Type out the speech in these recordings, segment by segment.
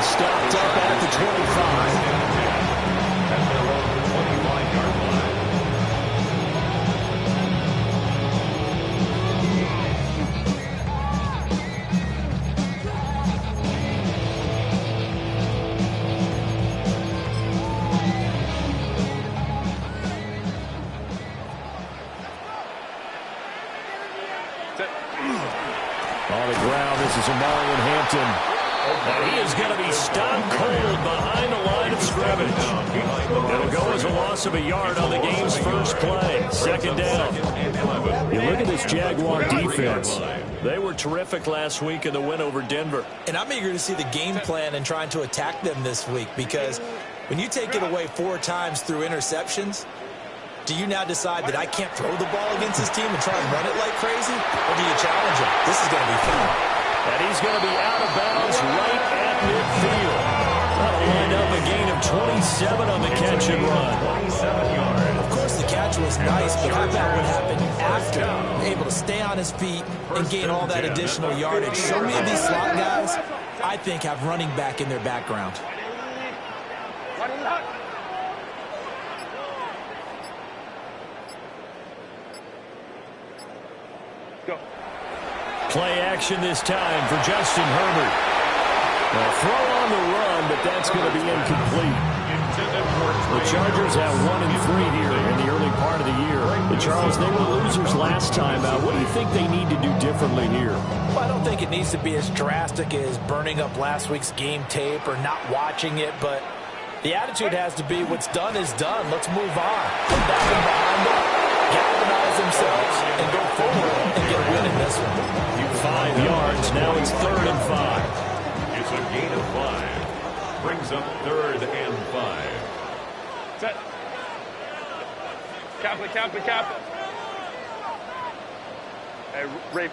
stopped up at the 25. On the ground, this is Amarian Hampton. And he is going to be stopped cold behind the line of scrimmage. It'll go as a loss of a yard on the game's first play. Second down. You look at this Jaguar defense. They were terrific last week in the win over Denver. And I'm eager to see the game plan and trying to attack them this week, because when you take it away 4 times through interceptions, do you now decide that I can't throw the ball against this team and try and run it like crazy? Or do you challenge him? This is going to be fun. And he's going to be out of bounds right at midfield. That'll wind up a gain of 27 on the catch and run. 27 yards. Of course, the catch was nice, but how about what happened after? Able to stay on his feet and gain all that additional yardage. So many of these slot guys, I think, have running back in their background. Play action this time for Justin Herbert. A throw on the run, but that's going to be incomplete. The Chargers have 1-3 here in the early part of the year. But Charles, they were losers last time. What do you think they need to do differently here? Well, I don't think it needs to be as drastic as burning up last week's game tape or not watching it, but the attitude has to be what's done is done. Let's move on. Put that one behind them, galvanize themselves, and go forward and get a win in this one. 5 yards. Now it's 3rd and 5. It's a gain of 5. Brings up 3rd and 5. Set. Cap it. Hey, Ray.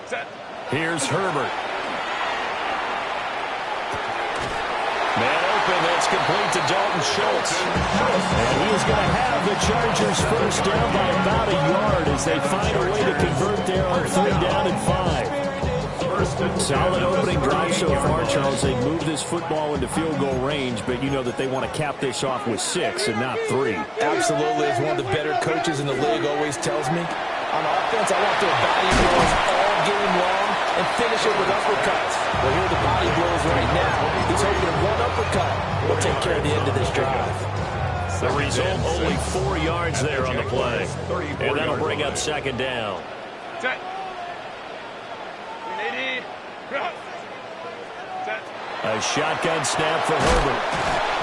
Set. Here's Herbert. Man open, that's complete to Dalton Schultz. And he is going to have the Chargers first down by about a yard as they find a way to convert there on 3rd down and 5. Solid opening drive so far, Charles. They've moved this football into field goal range, but you know that they want to cap this off with 6 and not 3. Absolutely. As one of the better coaches in the league always tells me, on offense, I want their body blows all game long and finish it with uppercuts. Well, here are the body blows right now. He's hoping one uppercut will take care of the end of this drive. The result, only 4 yards there on the play. And that'll bring up 2nd down. Set. A shotgun snap for Herbert.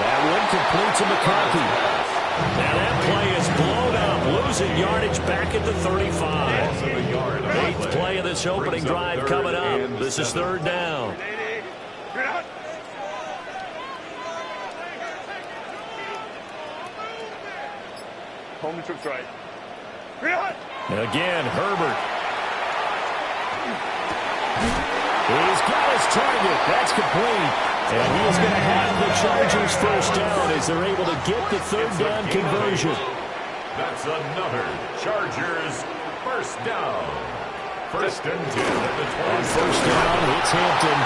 That one complete to McCarthy. Now that play is blown up, losing yardage back at the 35. 8th play of this opening drive coming up. This is 3rd down. Home trips right. Again, Herbert. He's got his target. That's complete. And he is going to have the Chargers first down as they're able to get the 3rd down conversion. That's another Chargers first down. 1st and 10 at the 20. On 1st down, it's Hampton.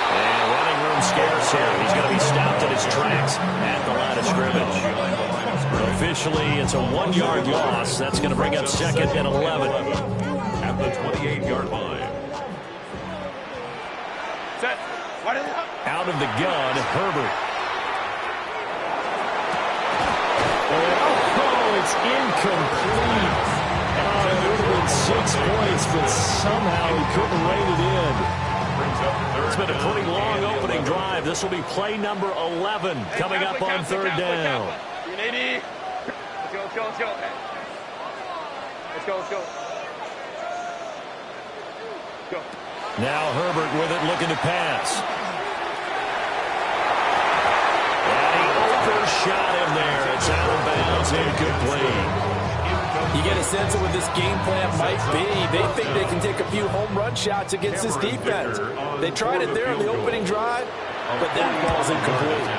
And running room scarce here. He's going to be stopped in his tracks at the line of scrimmage. Officially, it's a 1-yard loss. That's going to bring up 2nd and 11. At the 28-yard line. Set. Out of the gun, Herbert. Oh, it's incomplete. It would have been 6 points, but somehow he couldn't rein it in. It's been a pretty long opening drive. This will be play number 11 coming up on 3rd down. Let's go. Go. Now Herbert with it, looking to pass. And he overshot him there. It's out of bounds, incomplete. You get a sense of what this game plan might be. They think they can take a few home run shots against this defense. They tried it there on the opening drive, but that ball's incomplete.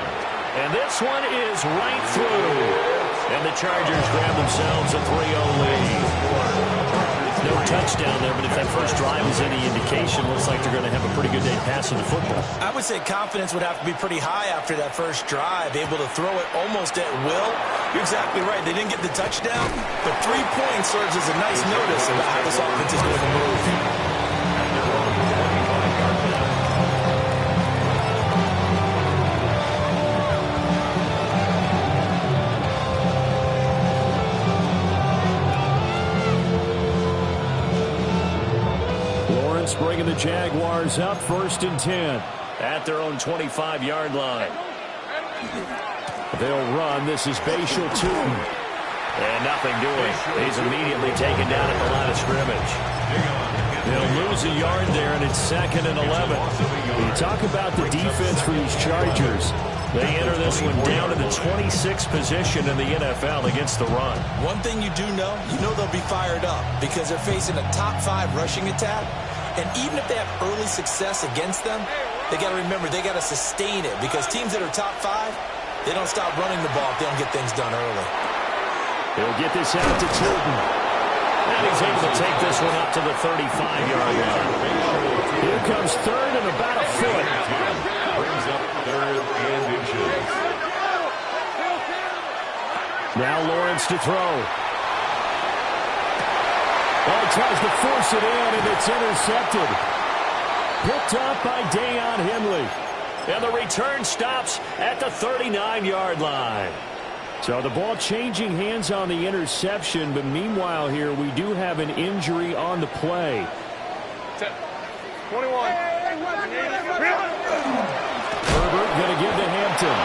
And this one is right through. And the Chargers grab themselves a 3-0 lead. No touchdown there, but if that first drive is any indication, looks like expect they're going to have a pretty good day passing the football. I would say confidence would have to be pretty high after that first drive, able to throw it almost at will. You're exactly right. They didn't get the touchdown, but 3 points serves as a nice notice about how this offense is going to move. Bringing the Jaguars up 1st and 10 at their own 25-yard line. They'll run. This is Bashal Tootin. And nothing doing. He's immediately taken down at the line of scrimmage. They'll lose a yard there, and it's 2nd and 11. When you talk about the defense for these Chargers, they enter this one down to the 26th position in the NFL against the run. One thing you do know, they'll be fired up because they're facing a top 5 rushing attack. And even if they have early success against them, they got to remember they got to sustain it because teams that are top 5, they don't stop running the ball if they don't get things done early. He'll get this out to Tilton. And he's able to take this one up to the 35-yard line. Here comes 3rd and about a foot. Brings up 3rd and inches. Now Lawrence to throw. Well, he tries to force it in, and it's intercepted. Picked up by Deion Henley. And the return stops at the 39-yard line. So the ball changing hands on the interception, but meanwhile here we do have an injury on the play. 21. Herbert going to give to Hampton.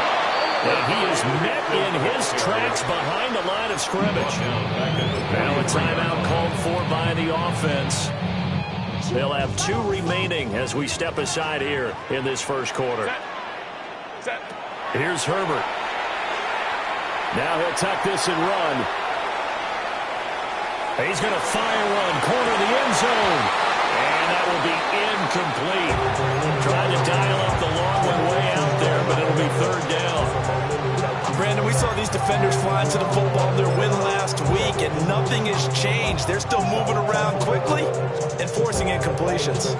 And he is met in his tracks behind the line of scrimmage. Now a timeout called for by the offense. They'll have 2 remaining as we step aside here in this first quarter. Set. Here's Herbert. Now he'll tuck this and run. He's going to fire one, corner of the end zone. And that will be incomplete. Trying to dial up the long one way out there, but it'll be 3rd down. Brandon, we saw these defenders flying to the football in their win last week, and nothing has changed. They're still moving around quickly and forcing incompletions.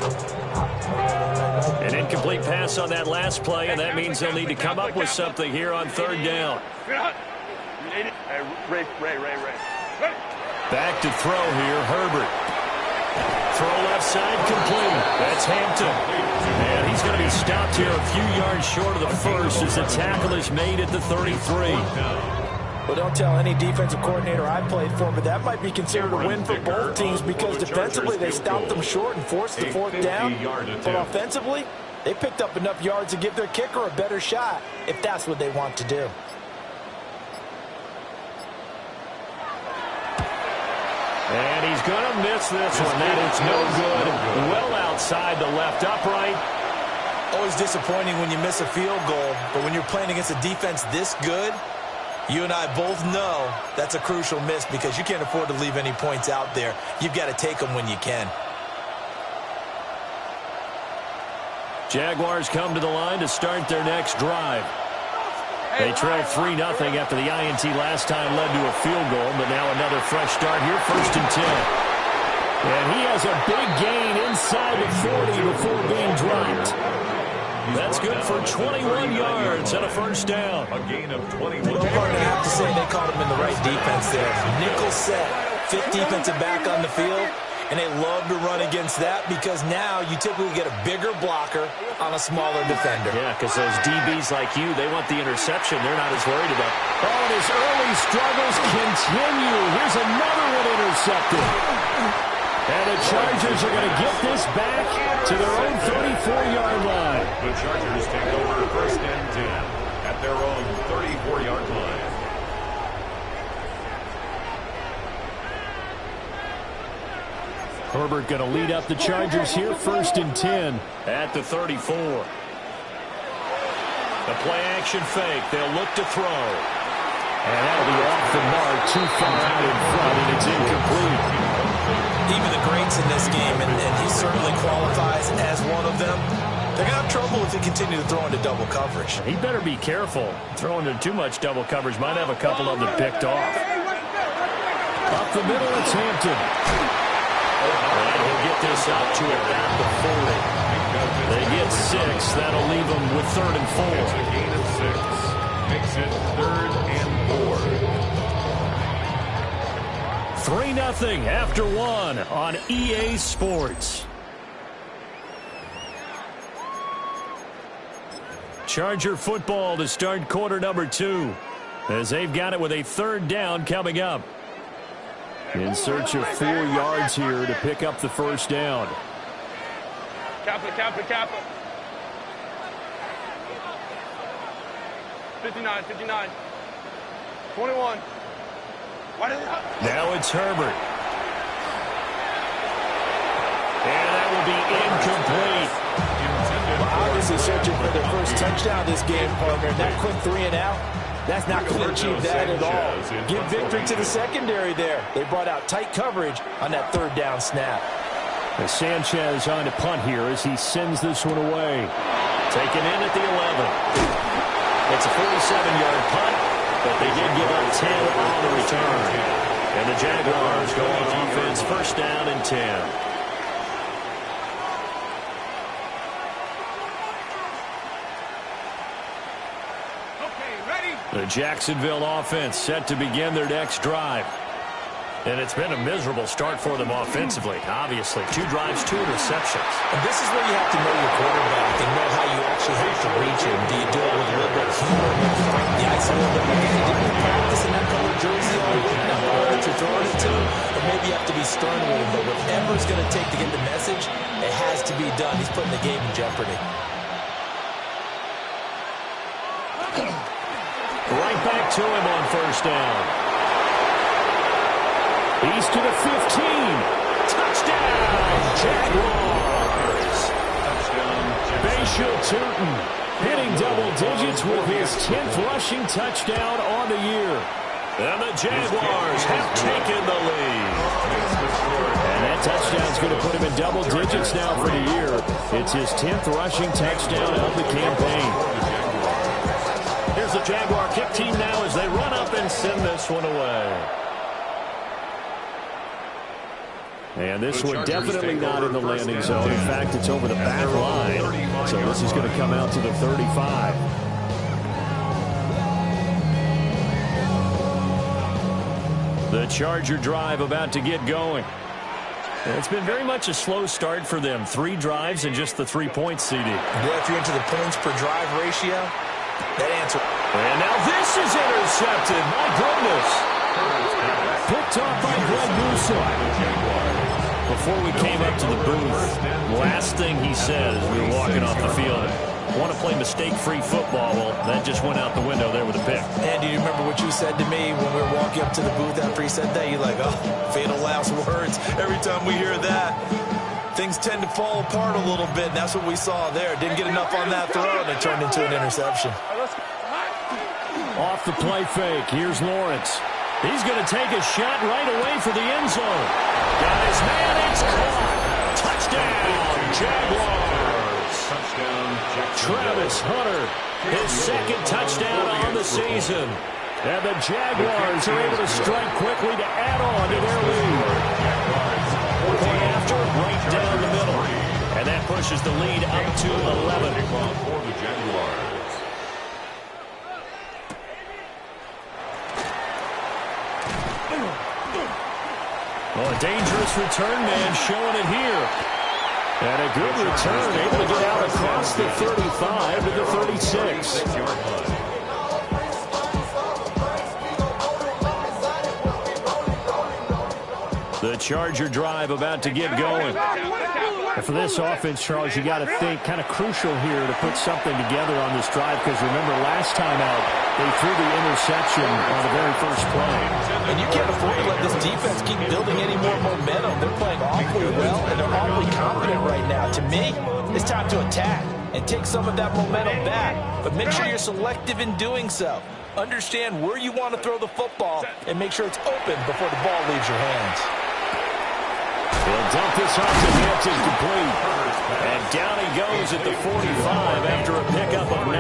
An incomplete pass on that last play, and that means they'll need to come up with something here on 3rd down. Ray. Back to throw here, Herbert. Throw left side complete. That's Hampton. And he's going to be stopped here a few yards short of the first as the tackle is made at the 33. Well, don't tell any defensive coordinator I played for, but that might be considered a win for both teams because defensively they stopped them short and forced the 4th down. But offensively, they picked up enough yards to give their kicker a better shot if that's what they want to do. And he's going to miss this one. That is no good. Well outside the left upright. Always disappointing when you miss a field goal, but when you're playing against a defense this good, you and I both know that's a crucial miss because you can't afford to leave any points out there. You've got to take them when you can. Jaguars come to the line to start their next drive. They trailed 3-0 after the INT last time led to a field goal, but now another fresh start here, 1st and 10. And he has a big gain inside the 40 before being dropped. That's good for 21 yards and a 1st down. A gain of 21 yards. I have to say they caught him in the right defense there. Nickel set, 5th defensive back on the field. And they love to run against that because now you typically get a bigger blocker on a smaller defender. Yeah, because those DBs like you, they want the interception. They're not as worried about. Oh, and his early struggles continue. Here's another one intercepted. And the Chargers are going to get this back to their own 34-yard line. The Chargers take over 1st and 10 at their own 34-yard line. Herbert going to lead up the Chargers here, 1st and 10 at the 34. The play action fake. They'll look to throw. And that'll be off the mark, too far out in front, and it's incomplete. Even the greats in this game, and he certainly qualifies as one of them, they're going to have trouble if they continue to throw into double coverage. He better be careful. Throwing into too much double coverage might have a couple of them picked off. Up the middle, it's Hampton. And he'll get this up to about the 40. 6. That'll leave them with 3rd and 4. It's a gain of 6. Makes it 3rd and 4. 3-0 after 1 on EA Sports. Charger football to start quarter number 2, as they've got it with a 3rd down coming up. In search of 4 yards here to pick up the 1st down. Cap it. 59, 59. 21. Why did it? Now it's Herbert. And that will be incomplete. Obviously searching for their first touchdown this game, partner. That quick 3 and out, that's not going to achieve that at all. Give victory to the secondary there. They brought out tight coverage on that 3rd down snap. As Sanchez on to punt here as he sends this one away. Taken in at the 11. It's a 47-yard punt, but they did give up 10 on the return. And the Jaguars go on offense, 1st down and 10. The Jacksonville offense set to begin their next drive. And it's been a miserable start for them offensively. Obviously, 2 drives, 2 interceptions. And this is where you have to know your quarterback and know how you actually have to reach him. Do you do it with a little bit of humor, maybe break the ice a little bit? Like, hey, didn't you practice in that color jersey all week? Now know what you're throwing it to? Or maybe you have to be stern with him. But whatever it's going to take to get the message, it has to be done. He's putting the game in jeopardy. Right back to him on 1st down. He's to the 15. Touchdown, Jaguars. Bayshore Turton hitting double digits with his 10th rushing touchdown on the year. And the Jaguars have taken the lead. And that touchdown's going to put him in double digits now for the year. It's his 10th rushing touchdown of the campaign. Here's the Jaguar kick team now as they run up and send this one away. And this one definitely not in the landing zone. In fact, it's over the back line. So this is going to come out to the 35. The Charger drive about to get going. And it's been very much a slow start for them. 3 drives and just the 3 points, CD. Boy, if you're into the points per drive ratio, that answer. And now this is intercepted. My goodness. Picked off by Greg Newsome. Before we came up to the booth, last thing he said as we were walking off the field, want to play mistake-free football. Well, that just went out the window there with a pick. And do you remember what you said to me when we were walking up to the booth after he said that? You're like, oh, fatal last words. Every time we hear that, things tend to fall apart a little bit, and that's what we saw there. Didn't get enough on that throw, and it turned into an interception. Off the play fake, here's Lawrence. He's going to take a shot right away for the end zone. Got his man, it's caught. Touchdown, Jaguars. Travis Hunter, his 2nd touchdown on the season. And the Jaguars are able to strike quickly to add on to their lead. Point after, right down the middle. And that pushes the lead up to 11. For the Jaguars. Well, a dangerous return man showing it here. And a good return, able to get out across the 35 to the 36. The Charger drive about to get going. And for this offense, Charles, you got to think kind of crucial here to put something together on this drive, because remember last time out, they threw the interception on the very first play. And you can't afford to let this defense keep building any more momentum. They're playing awfully well, and they're awfully confident right now. To me, it's time to attack and take some of that momentum back. But make sure you're selective in doing so. Understand where you want to throw the football and make sure it's open before the ball leaves your hands. He'll dump this off to Hampton, complete. And down he goes at the 45 after a pickup of 9.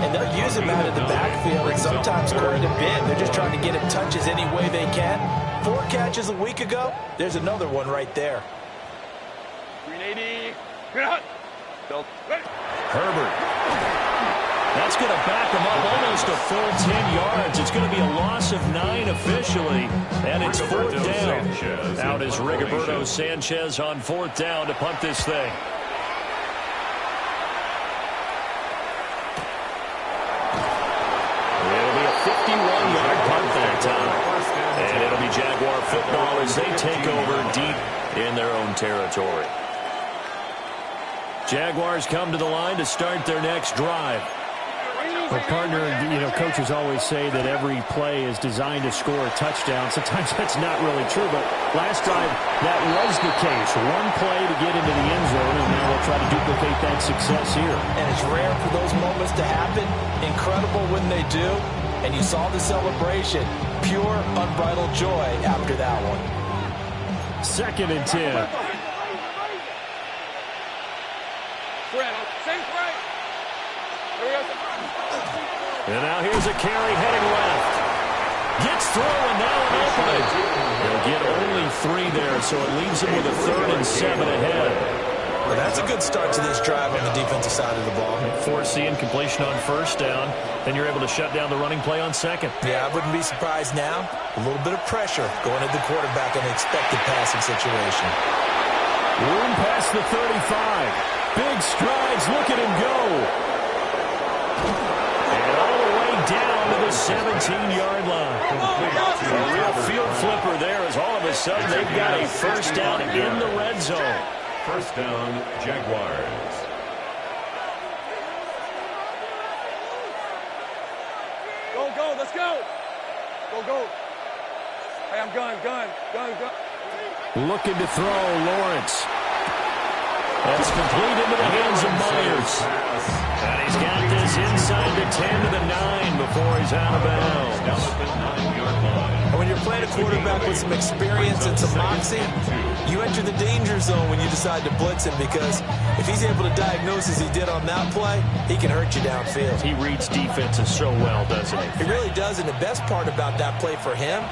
And they'll use him out of the backfield and sometimes quite a bit. They're just trying to get him touches any way they can. 4 catches a week ago. There's another one right there. 380. Good. Herbert. That's going to back him up almost a full 10 yards. It's going to be a loss of 9 officially, and it's 4th down. Out is Rigoberto Sanchez on 4th down to punt this thing. It'll be a 51-yard punt that time. And it'll be Jaguar football as they take over deep in their own territory. Jaguars come to the line to start their next drive. Well, partner, coaches always say that every play is designed to score a touchdown. Sometimes that's not really true, but last drive, that was the case. One play to get into the end zone, and now they'll try to duplicate that success here. And it's rare for those moments to happen. Incredible when they do. And you saw the celebration. Pure, unbridled joy after that one. 2nd and 10. And now here's a carry heading left. Gets through and now an opening. They'll get only 3 there, so it leaves them with a 3rd and 7 ahead. Well, that's a good start to this drive on the defensive side of the ball. Force the incompletion on 1st down. Then you're able to shut down the running play on 2nd. Yeah, I wouldn't be surprised now. A little bit of pressure going at the quarterback in the expected passing situation. Room past the 35. Big strides. Look at him go. And all the way down to the 17-yard line. A real field flipper there as all of a sudden they've got a 1st down in the red zone. 1st down, Jaguars. Go, let's go. Go. Hey, I'm gun. Looking to throw, Lawrence. That's complete into the hands of Myers. And he's got this inside the 10 to the 9 before he's out of bounds. And when you're playing a quarterback with some experience and some moxie, you enter the danger zone when you decide to blitz him, because if he's able to diagnose as he did on that play, he can hurt you downfield. He reads defenses so well, doesn't he? He really does, and the best part about that play for him,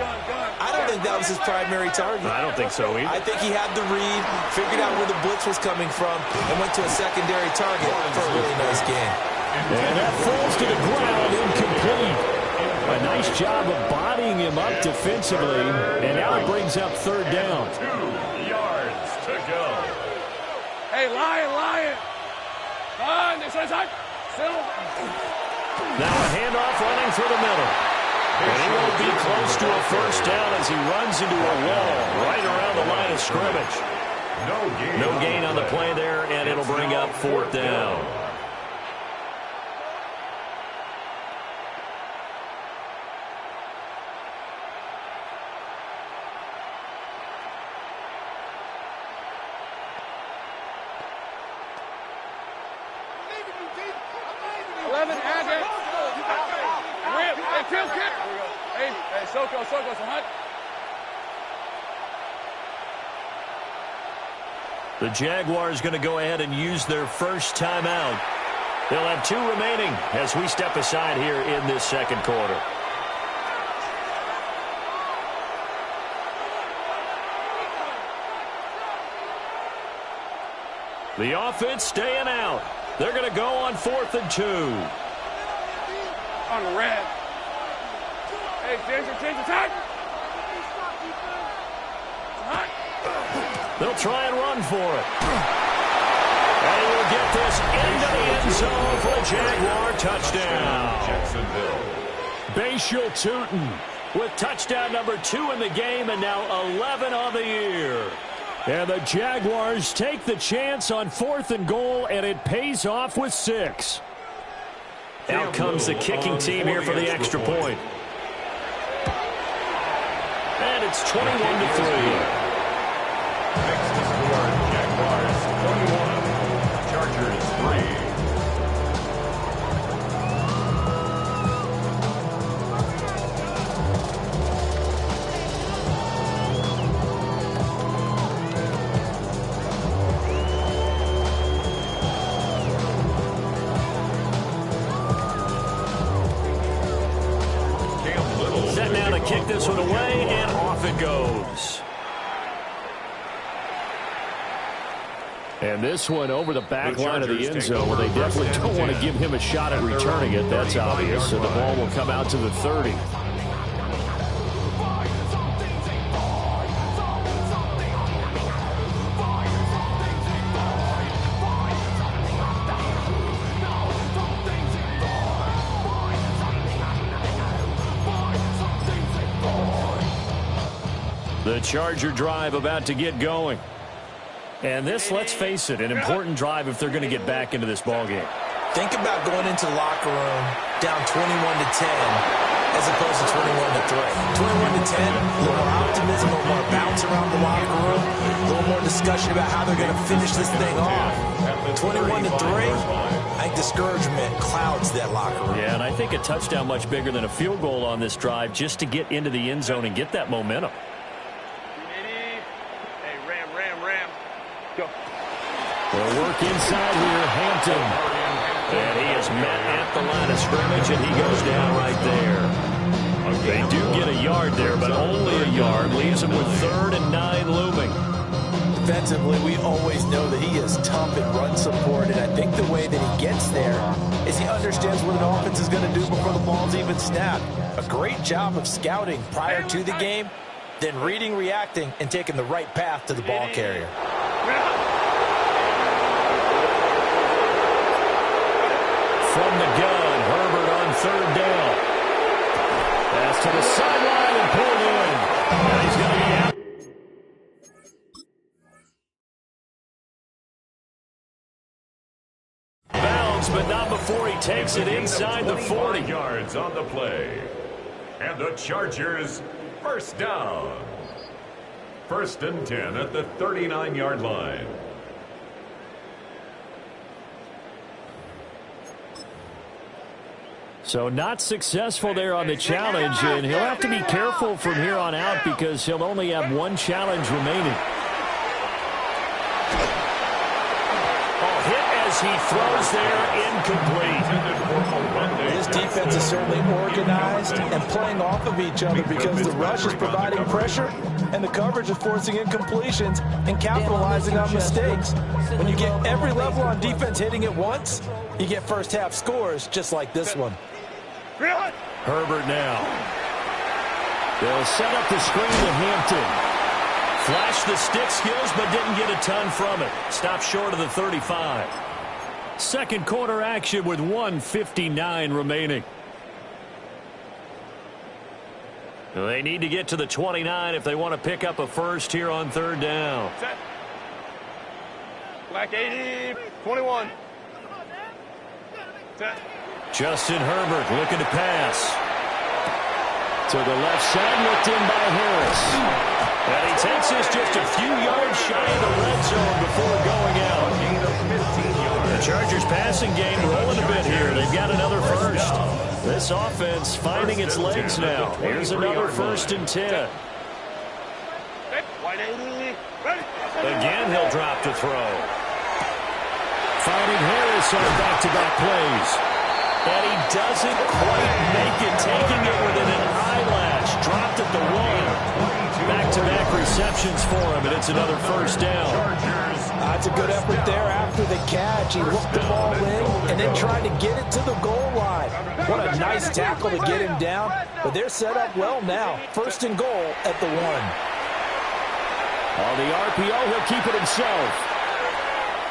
I don't think that was his primary target. I don't think so either. I think he had the read, figured out where the blitz was coming from, and went to a secondary target for a really nice game. And that falls to the ground, incomplete. A nice job of bodying him up defensively, and now it brings up 3rd down. 2 yards to go. Hey, Lion. This is hot. Now a handoff running through the middle. And he won't be close to a 1st down as he runs into a wall right around the line of scrimmage. No gain on the play there, and it'll bring up 4th down. Hey, Soko, so hunt. The Jaguars going to go ahead and use their 1st timeout. They'll have 2 remaining as we step aside here in this 2nd quarter. The offense staying out. They're going to go on 4th and 2. On the red. Hey, Ginger, tight. They'll try and run for it. And he will get this into the end zone for a Jaguar touchdown. Jacksonville. Bashal Tootin with touchdown number 2 in the game, and now 11 on the year. And the Jaguars take the chance on 4th and goal, and it pays off with 6. Out comes the kicking team here for the extra point. And it's 21-3. Next to score, Jaguars 21, Chargers 3. Set now to kick this one away, and off it goes. And this one over the back line of the end zone. Well, they definitely don't want to give him a shot at returning it. That's obvious. So the ball will come out to the 30. The Charger drive about to get going. And this, let's face it, an important drive if they're going to get back into this ballgame. Think about going into the locker room down 21-10 as opposed to 21-3. 21-10, a little more optimism, a little more bounce around the locker room, a little more discussion about how they're going to finish this thing off. 21-3, I think discouragement clouds that locker room. Yeah, and I think a touchdown much bigger than a field goal on this drive just to get into the end zone and get that momentum. They'll work inside here, Hampton. And he is met at the line of scrimmage, and he goes down right there. They do get a yard there, but only a yard. Leaves him with 3rd and 9 looming. Defensively, we always know that he is tough in run support, and I think the way that he gets there is he understands what an offense is going to do before the ball's even snapped. A great job of scouting prior to the game, then reading, reacting, and taking the right path to the ball carrier. From the gun, Herbert on 3rd down. Pass to the sideline and pulled in. And he's going to be out. Bounds, but not before he takes it inside the 40. Yards on the play. And the Chargers, first down. 1st and 10 at the 39-yard line. So not successful there on the challenge, and he'll have to be careful from here on out because he'll only have 1 challenge remaining. Oh, hit as he throws there, incomplete. This defense is certainly organized and playing off of each other because the rush is providing pressure and the coverage is forcing incompletions and capitalizing on mistakes. When you get every level on defense hitting at once, you get first half scores just like this one. Herbert now. They'll set up the screen to Hampton. Flashed the stick skills, but didn't get a ton from it. Stopped short of the 35. Second quarter action with 1:59 remaining. They need to get to the 29 if they want to pick up a first here on 3rd down. Set. Black 80, 21. Set. Justin Herbert looking to pass. To the left side, looked in by Harris. And he takes this just a few yards shy of the red zone before going out. The Chargers passing game rolling a bit here. They've got another first. This offense finding its legs now. Here's another 1st and 10. Again, he'll drop to throw. Finding Harris on back-to-back plays. And he doesn't quite make it, taking it within an eyelash. Dropped at the 1. Back-to-back receptions for him, and it's another 1st down. That's a good effort there after the catch. He looked the ball in and then tried to get it to the goal line. What a nice tackle to get him down. But they're set up well now. 1st and goal at the 1. On the RPO, he'll keep it himself.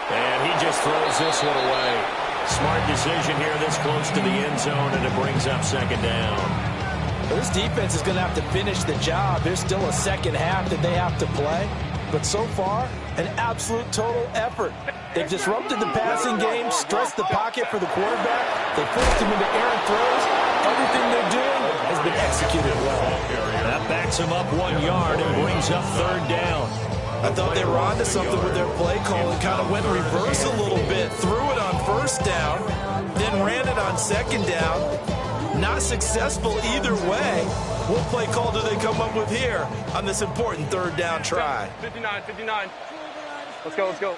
And he just throws this one away. Smart decision here this close to the end zone, and it brings up 2nd down. Well, this defense is going to have to finish the job. There's still a second half that they have to play. But so far, an absolute total effort. They've disrupted the passing game, stressed the pocket for the quarterback. They forced him into errant throws. Everything they're doing has been executed well. That backs him up 1 yard and brings up 3rd down. I thought they were onto something with their play call and kind of went reverse a little bit. Threw it on 1st down, then ran it on 2nd down. Not successful either way. What play call do they come up with here on this important 3rd down try? 59, 59. Let's go, let's go.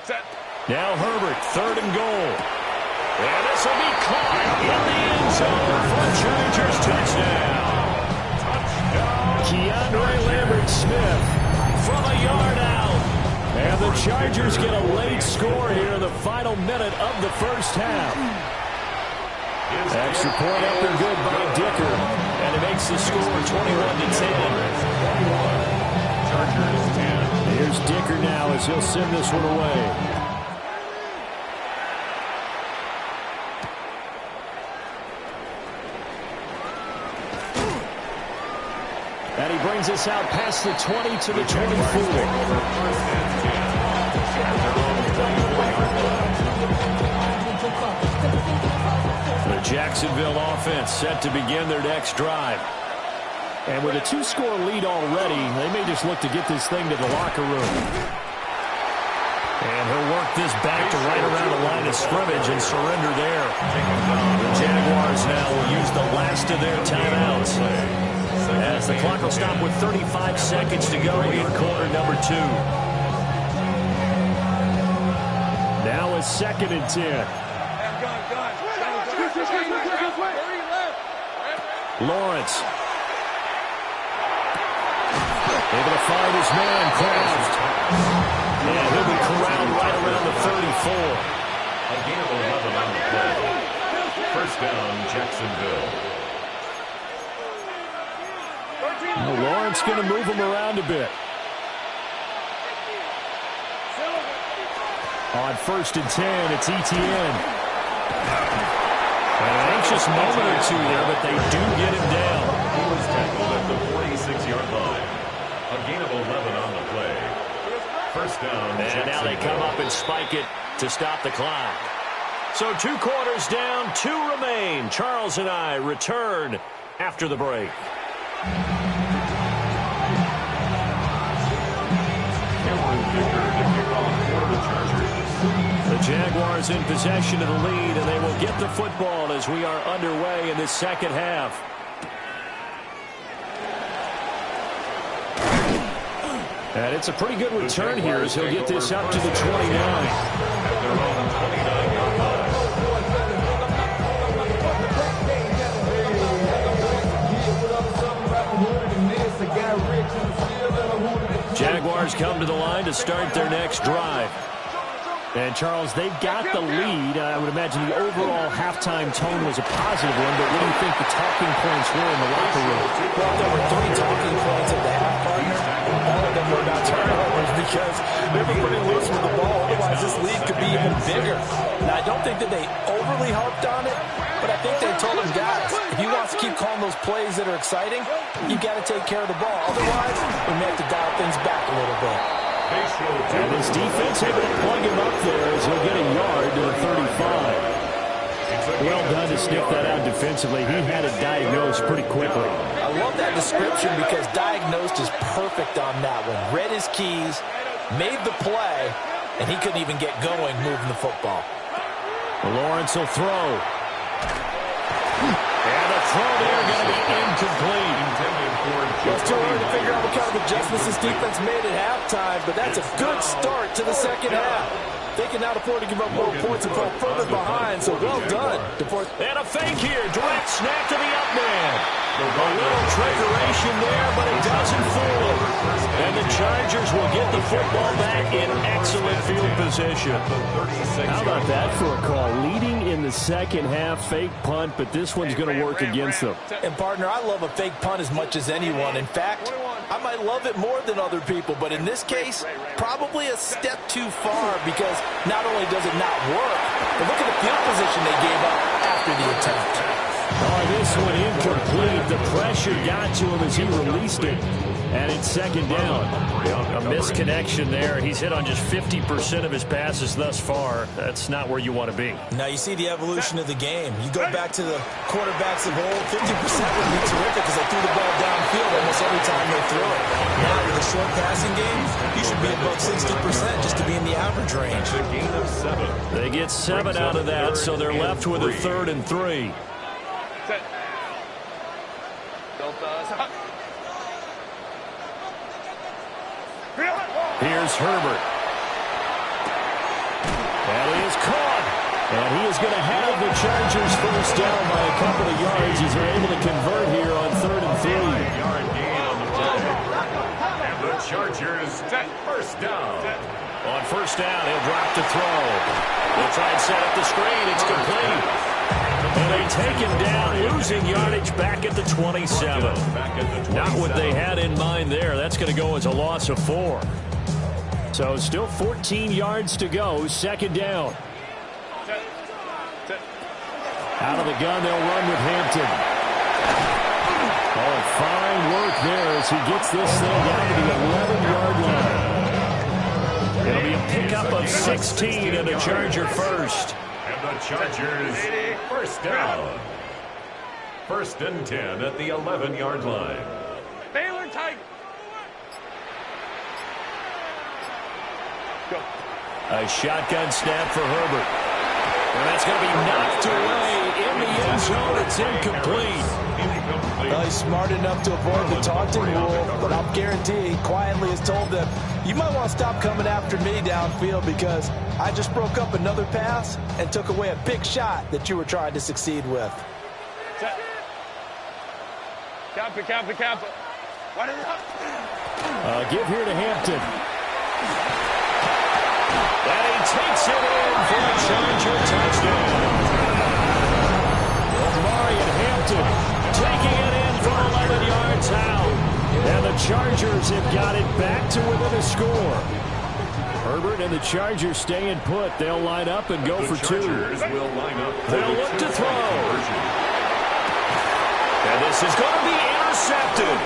Set. Now Herbert, 3rd and goal. And this will be caught in the end zone for a Chargers touchdown. Keandre Lambert-Smith from a yard out. And the Chargers get a late score here in the final minute of the first half. Extra point up and good by Dicker. And it makes the score 21-10. Chargers 10. Here's Dicker now as he'll send this one away. And he brings us out past the 20 to the 24. The Jacksonville offense set to begin their next drive. And with a 2-score lead already, they may just look to get this thing to the locker room. And he'll work this back to right around the line of scrimmage and surrender there. The Jaguars now will use the last of their timeouts, as the clock will stop with 35 seconds to go in quarter number 2. Now it's 2nd and 10. Lawrence. Able to find his man, Kraft. And he'll be corralled right around the 34. A gain of 11 on the play. First down, Jacksonville. Well, Lawrence going to move him around a bit. On 1st and 10, it's Etienne. An anxious moment or two there, but they do get him down. He was tackled at the 46-yard line. A gain of 11 on the play. First down, and now they come up and spike it to stop the clock. So 2 quarters down, 2 remain. Charles and I return after the break. The Jaguars in possession of the lead, and they will get the football as we are underway in this second half. And it's a pretty good return here as he'll get this up to the 29. Jaguars come to the line to start their next drive. And, Charles, they've got the lead. I would imagine the overall halftime tone was a positive one, but what do you think the talking points were in the locker room? Well, there were 3 talking points at the half, partner. All of them were about turnovers because they were pretty loose with the ball. Otherwise, this lead could be even bigger. Now, I don't think that they overly harped on it, but I think they told them, guys, if you want to keep calling those plays that are exciting, you've got to take care of the ball. Otherwise, we may have to dial things back a little bit. And his defense able to plug him up there as he'll get a yard to the 35. Well done to sniff that out defensively. He had it diagnosed pretty quickly. I love that description because diagnosed is perfect on that one. Read his keys, made the play, and he couldn't even get going moving the football. Lawrence will throw. And the throw there going to be incomplete. It's too early to figure out what kind of adjustments this defense made at halftime, but that's a good start to the second half. They can now afford to give up more points and fall further behind, so well done. And a fake here. Direct snap to the up man. A little trickeration there, but it doesn't fool him. And the Chargers will get the football back in excellent field position. How about that for a call? Leading in the second half, fake punt, but this one's going to work against them. And, partner, I love a fake punt as much as anyone. In fact, I might love it more than other people, but in this case, probably a step too far because not only does it not work, but look at the field position they gave up after the attempt. Oh, this one incomplete. The pressure got to him as he released it. And it's second down. A misconnection there. He's hit on just 50% of his passes thus far. That's not where you want to be. Now you see the evolution of the game. You go back to the quarterbacks of old, 50% would be terrific because they threw the ball downfield almost every time they threw it. Now with a short passing game, you should be above 60% just to be in the average range. A gain of 7. They get 7 out of that, so they're left with a 3rd and 3. Here's Herbert. And he is caught. And he is going to have the Chargers first down by a couple of yards as they're able to convert here on 3rd and 3. Yard gain on the play. And the Chargers first down. On first down, he'll drop to throw. He'll try and set up the screen. It's complete. And they take him down, losing yardage back at the 27. Not what they had in mind there. That's going to go as a loss of 4. So still 14 yards to go. Second down. Out of the gun, they'll run with Hampton. Oh, fine work there as he gets this thing down to the 11-yard line. It'll be a pickup of 16 and a Charger first. And the Chargers first down. 1st and 10 at the 11-yard line. Baylor tight. Go. A shotgun snap for Herbert. And that's going to be knocked away in the end zone. It's incomplete. He's smart enough to avoid the taunting rule, but I'll guarantee he quietly has told them, you might want to stop coming after me downfield because I just broke up another pass and took away a big shot that you were trying to succeed with. Cap it. What is up? Give here to Hampton. And he takes it in for a Charger touchdown. Omari and Hampton taking it in from 11 yards out. And the Chargers have got it back to within a score. Herbert and the Chargers staying put. They'll line up and go for 2. They'll look to throw. And this is going to be intercepted.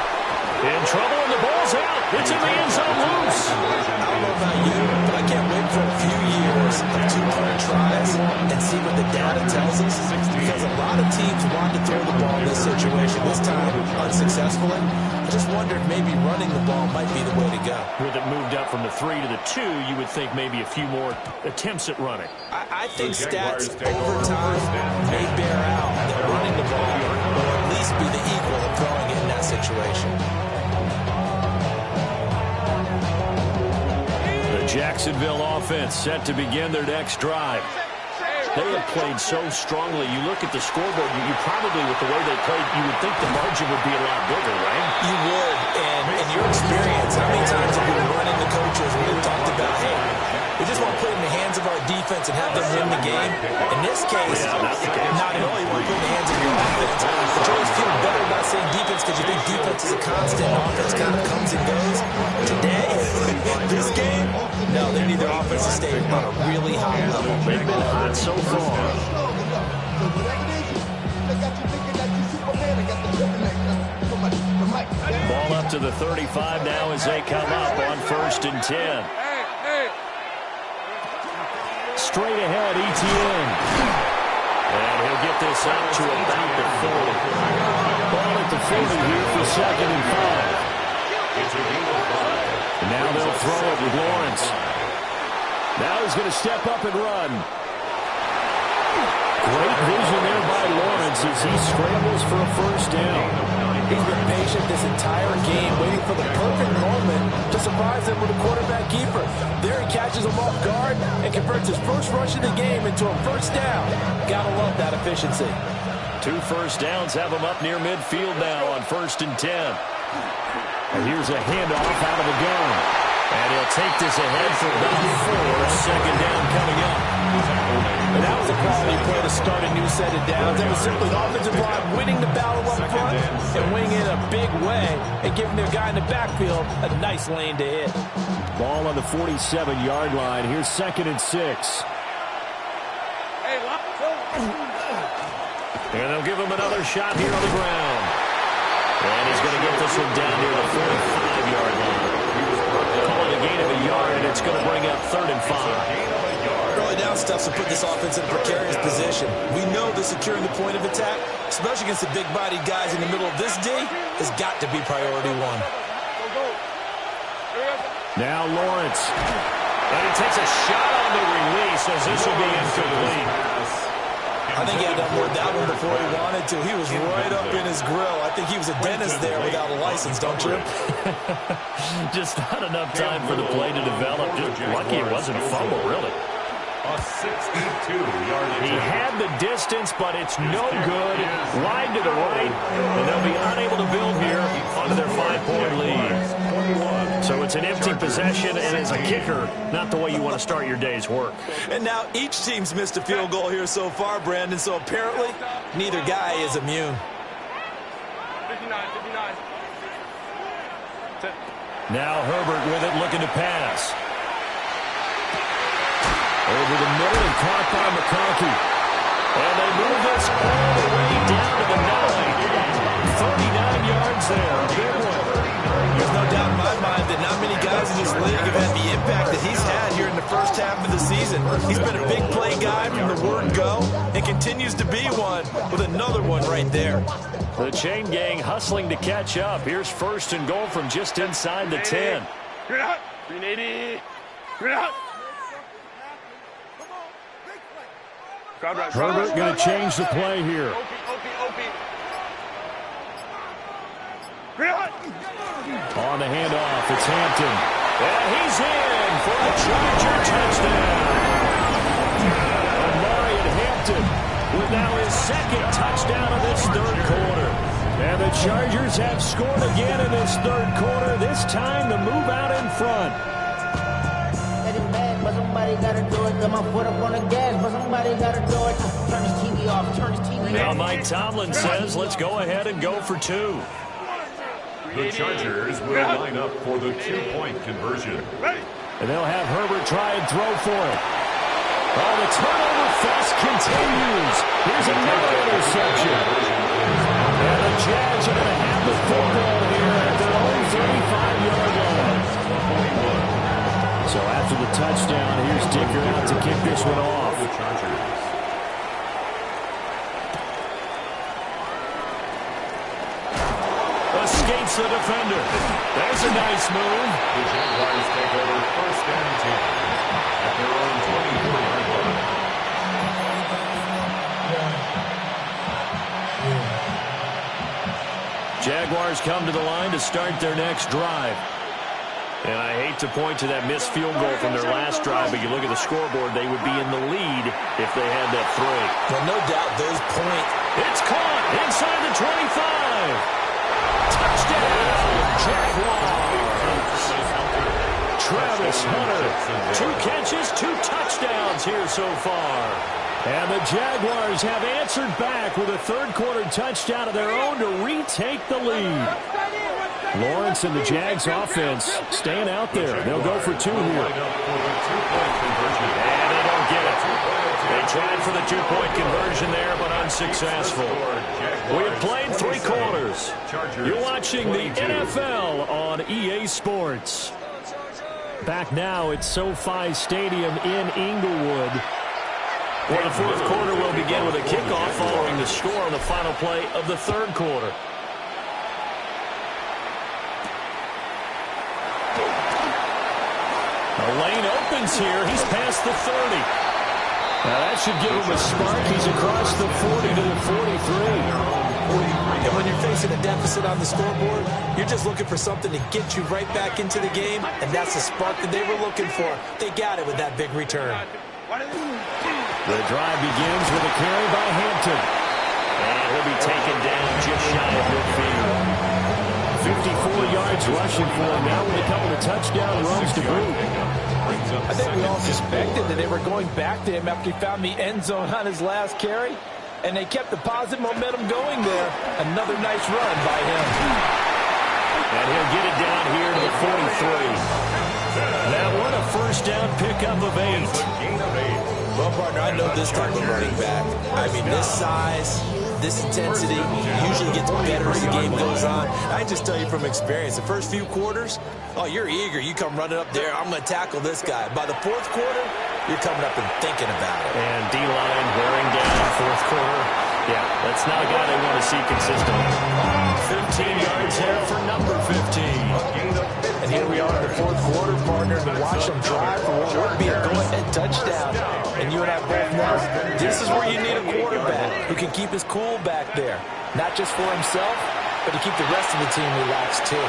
In trouble, and the ball's out. It's in the end zone loose. I don't know about you, but I can't wait for a few years of 2-point tries and see what the data tells us. Because a lot of teams want to throw the ball in this situation, this time unsuccessfully. I just wonder if maybe running the ball might be the way to go. With it moved up from the 3 to the 2, you would think maybe a few more attempts at running. I think stats over time may bear out that running the ball will at least be the equal of throwing it in that situation. Jacksonville offense set to begin their next drive. They have played so strongly. You look at the scoreboard, you probably, with the way they played, you would think the margin would be a lot bigger, right? You would, and in your experience, how many times have you run into coaches where they've talked about, hey, we just want to put it in the hands of our defense and have them win the game? In this case, not at all. You want to put it in the hands of your offense. But you always feel better about saying defense because you think defense is a constant. Offense kind of comes and goes. Today, this game, no, they need their offense to stay on a really high level. They've been hot so far. Ball up to the 35 now as they come up on 1st and 10. Straight ahead, ETN. And he'll get this up to about the 40. Ball at the 40 here for 2nd and 5. And now they'll throw it with Lawrence. Now he's going to step up and run. Great vision there by Lawrence as he scrambles for a first down. He's been patient this entire game, waiting for the perfect moment to surprise them with a quarterback keeper. There he catches him off guard and converts his first rush of the game into a first down. Gotta love that efficiency. 2 first downs have him up near midfield now on 1st and 10. And here's a handoff out of the gun. And he'll take this ahead for about 4. Second down coming up. And that was a quality play to start a new set of downs. That was simply the offensive line winning the battle up front and winning in a big way and giving their guy in the backfield a nice lane to hit. Ball on the 47-yard line. Here's 2nd and 6. And they'll give him another shot here on the ground. And he's going to get this one down near the 45-yard line. Call it a gain of a yard, and it's going to bring up 3rd and 5. Early down stuff to put this offense in a precarious position. We know that securing the point of attack, especially against the big-bodied guys in the middle of this D, has got to be priority 1. Now Lawrence. And he takes a shot on the release as this will be incomplete. I think he had done more of that one before he wanted to. He was right up in his grill. I think he was a dentist there without a license, don't you? Just not enough time for the play to develop. Just lucky it wasn't a fumble, really. A 62-yard He had the distance, but it's no good. Wide to the right, and they'll be unable to build here onto their 5-point lead. So it's an empty possession, and as a kicker, not the way you want to start your day's work. And now each team's missed a field goal here so far, Brandon, so apparently neither guy is immune. 59. Now Herbert with it, looking to pass. Over the middle and caught by McConkey. And they move this all the way down to the 9. 39 yards there. A big one. There's no doubt in my mind that not many guys in this league have had the impact that he's had here in the first half of the season. He's been a big play guy from the word go and continues to be one with another one right there. The chain gang hustling to catch up. Here's 1st and goal from just inside the 10. You're out. 380. You're out. Herbert going to change the play here. On the handoff, it's Hampton. And he's in for a Charger touchdown. Amari Hampton with now his 2nd touchdown of this 3rd quarter. And the Chargers have scored again in this 3rd quarter. This time to move out in front. But somebody gotta do it. Got my foot up on the gas, but somebody gotta do it. Turn his TV off. Turn his TV Now off. Mike Tomlin says, let's go ahead and go for 2. The Chargers will line up for the 2-point conversion. And they'll have Herbert try and throw for it. Oh, the turnover fest continues. Here's another interception. And the Jags are going to have the football here at their own 35-yard line. So after the touchdown, here's Dicker out to kick this one off. The Chargers. Escapes the defender. There's a nice move. The Jaguars take over 1st and 10 at their own 24-yard line. Jaguars come to the line to start their next drive. And I hate to point to that missed field goal from their last drive, but you look at the scoreboard, they would be in the lead if they had that 3. Well, no doubt those points. It's caught inside the 25. Touchdown, Jaguars. Travis Hunter, 2 catches, 2 touchdowns here so far. And the Jaguars have answered back with a 3rd quarter touchdown of their own to retake the lead. Lawrence and the Jags offense staying out there. They'll go for 2 here. And they don't get it. They tried for the 2-point conversion there, but unsuccessful. We've played 3 quarters. You're watching the NFL on EA Sports. Back now at SoFi Stadium in Inglewood. Well, the 4th quarter will begin with a kickoff following the score on the final play of the 3rd quarter. The lane opens here. He's past the 30. Now that should give him a spark. He's across the 40 to the 43. And when you're facing a deficit on the scoreboard, you're just looking for something to get you right back into the game, and that's the spark that they were looking for. They got it with that big return. The drive begins with a carry by Hampton. And he'll be taken down just shy of midfield. 54 yards rushing for him now with a couple of touchdown runs to boot. I think we all suspected that they were going back to him after he found the end zone on his last carry, and they kept the positive momentum going there. Another nice run by him. And he'll get it down here to the 43. That one a 1st down pickup of 8. Well, partner, I know this type of running back. I mean, this size, this intensity usually gets better as the game goes on. I just tell you from experience, the first few quarters, oh, you're eager. You come running up there, I'm going to tackle this guy. By the 4th quarter, you're coming up and thinking about it. And D-line wearing down 4th quarter. Yeah, that's not a guy they want to see consistently. 15 yards there for number 15. And here we are in the 4th quarter, partner, to watch them drive for what would be a go-ahead touchdown. And you and I both know this is where you need a quarterback who can keep his cool back there. Not just for himself, but to keep the rest of the team relaxed too.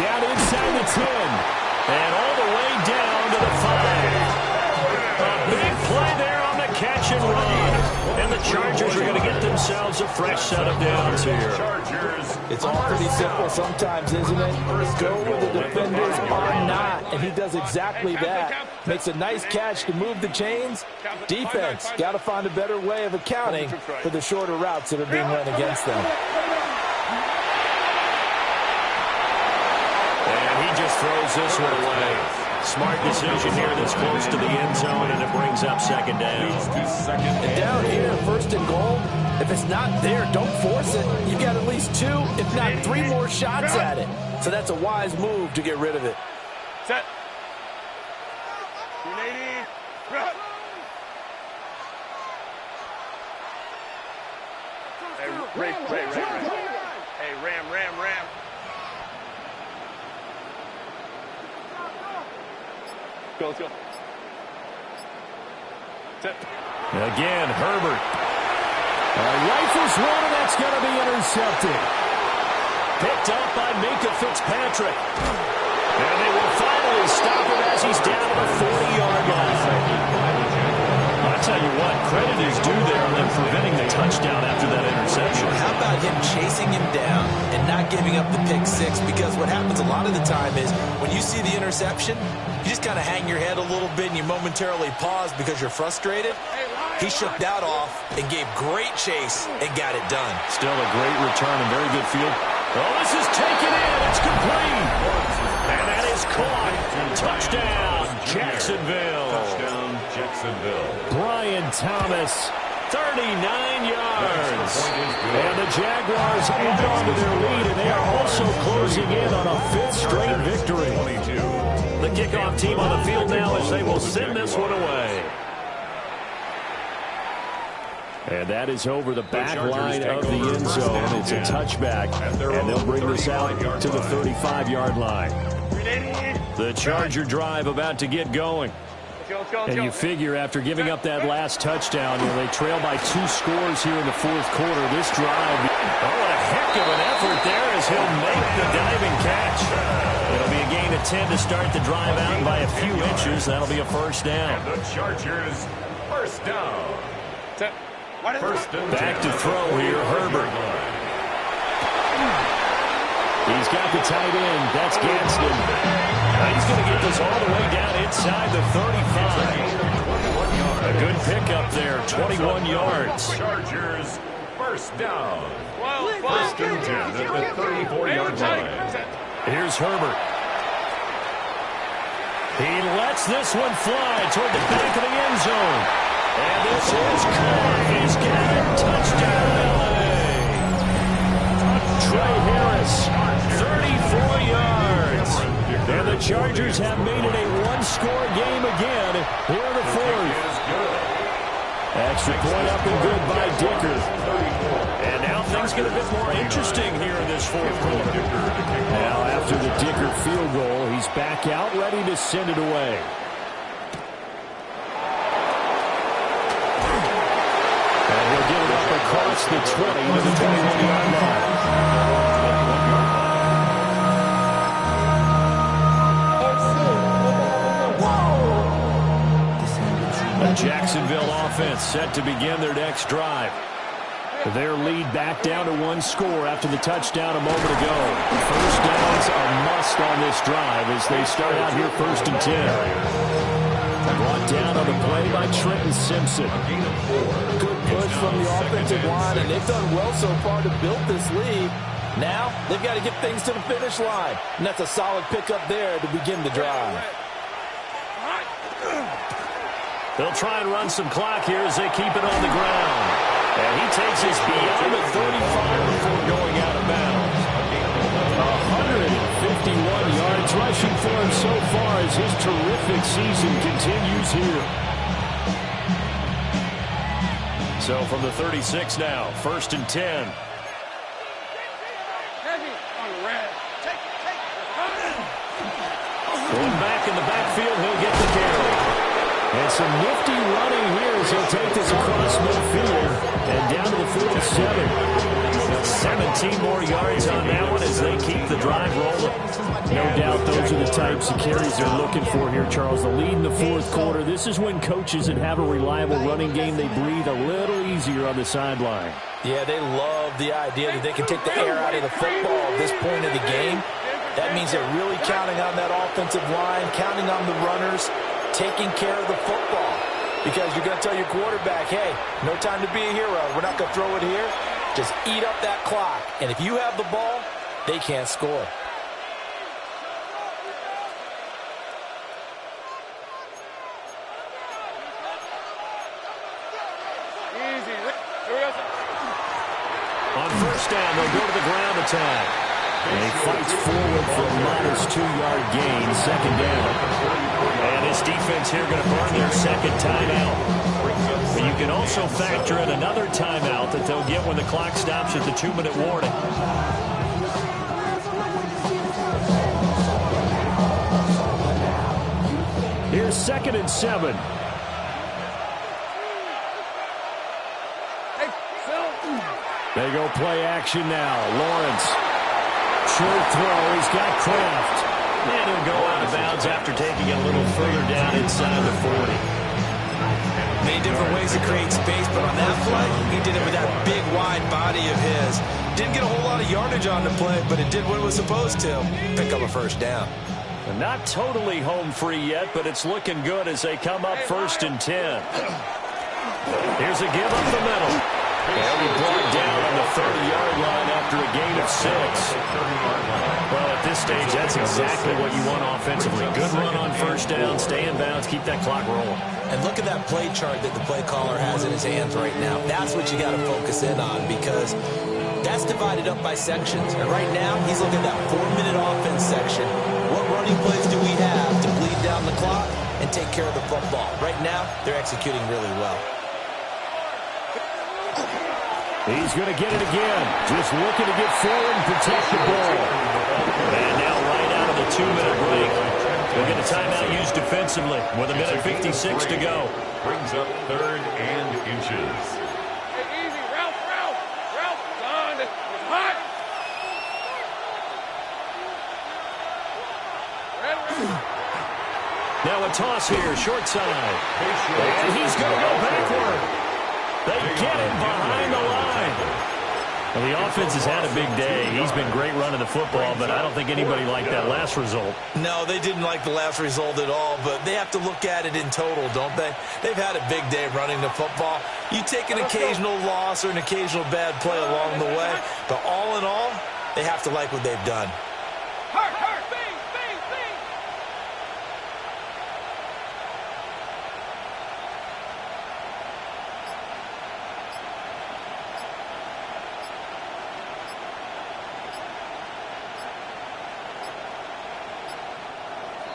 Down inside the 10. And all the way down to the 5. catch and run. And the Chargers are going to get themselves a fresh set of downs here. It's all pretty simple sometimes, isn't it? Go where the defenders are not, and he does exactly that. Makes a nice catch to move the chains. Defense, got to find a better way of accounting for the shorter routes that are being run against them. And he just throws this one away. Smart decision here that's close to the end zone, and it brings up second down. And down here, first and goal, if it's not there, don't force it. You've got at least 2, if not 3 more shots at it. So that's a wise move to get rid of it. Set. 380. Run. Hey, Ray. Hey, Ram. Let's go. Set. Again, Herbert. Rifles one, and that's going to be intercepted. Picked up by Minka Fitzpatrick. And they will finally stop him as he's down to the 40-yard line. I'll tell you what, credit is due there on them preventing the touchdown after that interception. How about him chasing him down and not giving up the pick 6? Because what happens a lot of the time is when you see the interception, you just kind of hang your head a little bit and you momentarily pause because you're frustrated. He shook that off and gave great chase and got it done. Still a great return and very good field. Oh, this is taken in. It's complete. And that is caught. Touchdown, Jacksonville. Touchdown, Jacksonville. Brian Thomas, 39 yards. And the Jaguars hold on to their lead, and they are also closing in on a 5th straight victory. The kickoff team on the field now as they will send this one away. And that is over the back line of the end zone. It's a touchback, and they'll bring this out to the 35-yard line. The Charger drive about to get going. And you figure after giving up that last touchdown, they trail by 2 scores here in the 4th quarter. This drive, what a heck of an effort there as he'll make the diving catch. It'll be a gain of 10 to start the drive out by a few inches. That'll be a first down. And the Chargers, first down. First and Back to throw here, Herbert. He's got the tight end. That's Gadsden. Now he's going to get this all the way down inside the 35. A good pickup there, 21 yards. Chargers, first down. First and 10 at the 34-yard line. Here's Herbert. He lets this one fly toward the back of the end zone. And this is caught. He's got it. Touchdown, LA. Trey Harris, 34 yards. And the Chargers have made it a 1-score game again here in the 4th. Extra point up and good by Dicker. And now things get a bit more interesting here in this 4th quarter. Now after the Dicker field goal, he's back out ready to send it away. And he'll get it up across the 20 to the 21-yard line. The Jacksonville offense set to begin their next drive. Their lead back down to 1 score after the touchdown a moment ago. First downs a must on this drive as they start out here first and 10. Brought down on the play by Trenton Simpson. Good push from the offensive line, and they've done well so far to build this lead. Now, they've got to get things to the finish line, and that's a solid pickup there to begin the drive. They'll try and run some clock here as they keep it on the ground. And he takes us beyond the 35 before going out of bounds. 151 yards rushing for him so far as his terrific season continues here. So from the 36 now, first and 10. Going back in the backfield, he'll get the carry. And some nifty running here as he'll take this across midfield and down to the 47. 17 more yards on that one as they keep the drive rolling. No doubt those are the types of carries they're looking for here, Charles. The lead in the fourth quarter. This is when coaches that have a reliable running game, they breathe a little easier on the sideline. Yeah, they love the idea that they can take the air out of the football at this point of the game. That means they're really counting on that offensive line, counting on the runners, taking care of the football. Because you're going to tell your quarterback, hey, no time to be a hero. We're not going to throw it here. Just eat up that clock. And if you have the ball, they can't score. On first down, they'll go to the ground attack. And he fights forward for a modest 2-yard gain, second down. And this defense here going to burn their second timeout. But you can also factor in another timeout that they'll get when the clock stops at the 2-minute warning. Here's 2nd and 7. They go play action now. Lawrence. Short throw. He's got Kraft. And he'll go out of bounds after taking it a little further down inside the 40. Many different ways to create space, but on that play, he did it with that big, wide body of his. Didn't get a whole lot of yardage on the play, but it did what it was supposed to. Pick up a first down. Not totally home free yet, but it's looking good as they come up 1st and 10. Here's a give up the middle. They'll be brought down on the 30-yard line after a gain of 6. Well, at this stage, that's exactly what you want offensively. Good run on first down, stay in bounds, keep that clock rolling. And look at that play chart that the play caller has in his hands right now. That's what you got to focus in on because that's divided up by sections. And right now, he's looking at that 4-minute offense section. What running plays do we have to bleed down the clock and take care of the football? Right now, they're executing really well. He's going to get it again. Just looking to get forward and protect the ball. And now right out of the 2-minute break, we'll get a timeout used defensively with 1:56 to go. Brings up 3rd and inches. Hey, easy. Ralph. Son, it's hot. Now a toss here, short side. And he's going to go backward. They get him behind the line. Well, the offense has had a big day. He's been great running the football, but I don't think anybody liked that last result. No, they didn't like the last result at all, but they have to look at it in total, don't they? They've had a big day running the football. You take an occasional loss or an occasional bad play along the way, but all in all, they have to like what they've done.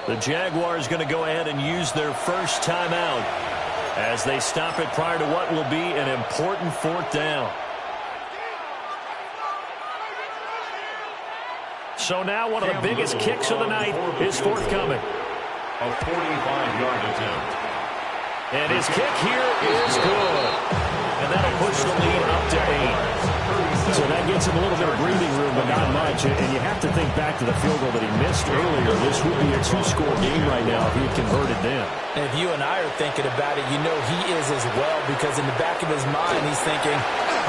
The Jaguars going to go ahead and use their first timeout as they stop it prior to what will be an important 4th down. So now one of the biggest kicks of the night is forthcoming. A 45-yard attempt. And his kick here is good. And that'll push the lead up to 8. So that gets him a little bit of breathing room, but not much. And you have to think back to the field goal that he missed earlier. This would be a 2-score game right now if he had converted then. And if you and I are thinking about it, you know he is as well, because in the back of his mind, he's thinking,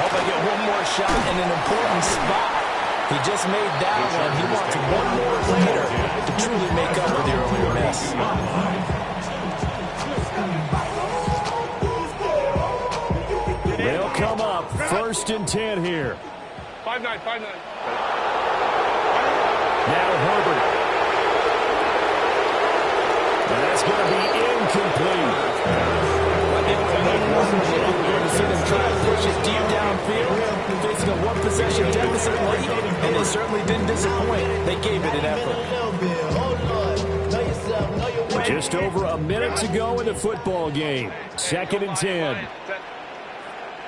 hope I get one more shot in an important spot. He just made that one. He wants one more later to truly make up for the earlier miss. They'll come up 1st and 10 here. 5-9. Now Herbert. And that's going to be incomplete. You're going to see them try to push it deep downfield, facing a one-possession deficit late, and they certainly didn't disappoint. They gave it an effort. Just over a minute to go in the football game. 2nd and 10.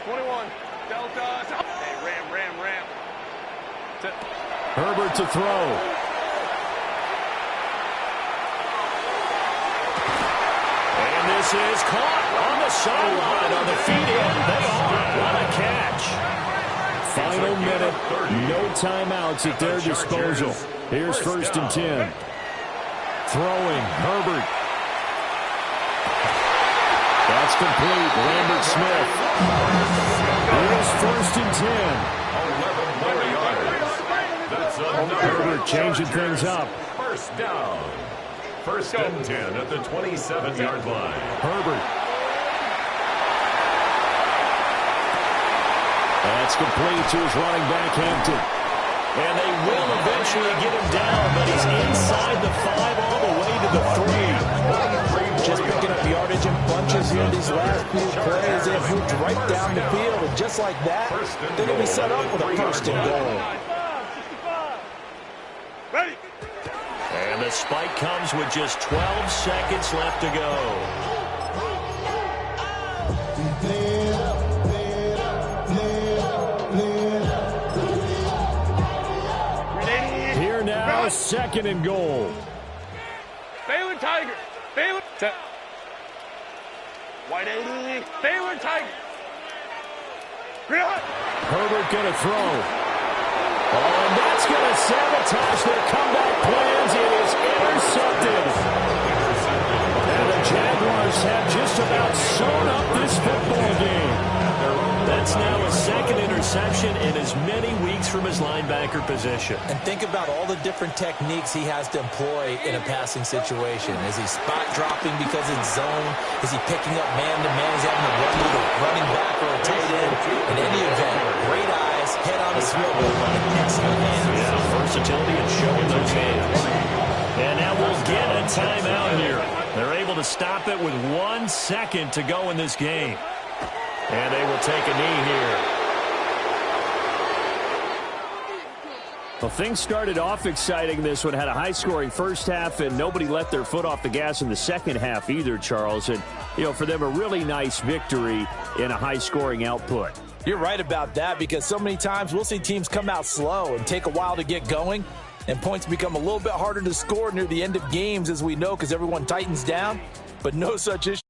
21. Delta. Hey, ram. Herbert to throw. And this is caught on the sideline on the feet in. They are. What a catch. Final minute, no timeouts at their disposal. Here's 1st and 10. Throwing, Herbert. That's complete. Lambert Smith. Here's 1st and 10. Herbert changing things up. First down. 1st and 10 at the 27-yard line. Herbert. That's complete to his running back, Hampton. And they will eventually get him down, but he's inside the 5 all the way to the 3. Just picking up yardage in bunches here in these last few plays. They've moved right down the field, and just like that, they're going to be set up with a 1st and goal. Ready. And the spike comes with just 12 seconds left to go. Here now, 2nd and goal. Baylor Tiger. Baylor. Set. White 80. Baylor Tiger. Real. Herbert going to throw. Oh, and that's going to sabotage their comeback plans. It is intercepted. And the Jaguars have just about sewn up this football game. That's now a 2nd interception in as many weeks from his linebacker position. And think about all the different techniques he has to employ in a passing situation. Is he spot dropping because it's zone? Is he picking up man-to-man? Is he having to run with a running back or a tight end? In any event, great eyes, head on a swivel, and excellent hands. Yeah, versatility and showing those hands. And now we'll get a timeout here. They're able to stop it with 1 second to go in this game. And they will take a knee here. Well, things started off exciting. This one had a high-scoring first half, and nobody let their foot off the gas in the second half either, Charles. And, for them, a really nice victory in a high-scoring output. You're right about that, because so many times we'll see teams come out slow and take a while to get going, and points become a little bit harder to score near the end of games, as we know, because everyone tightens down. But no such issue.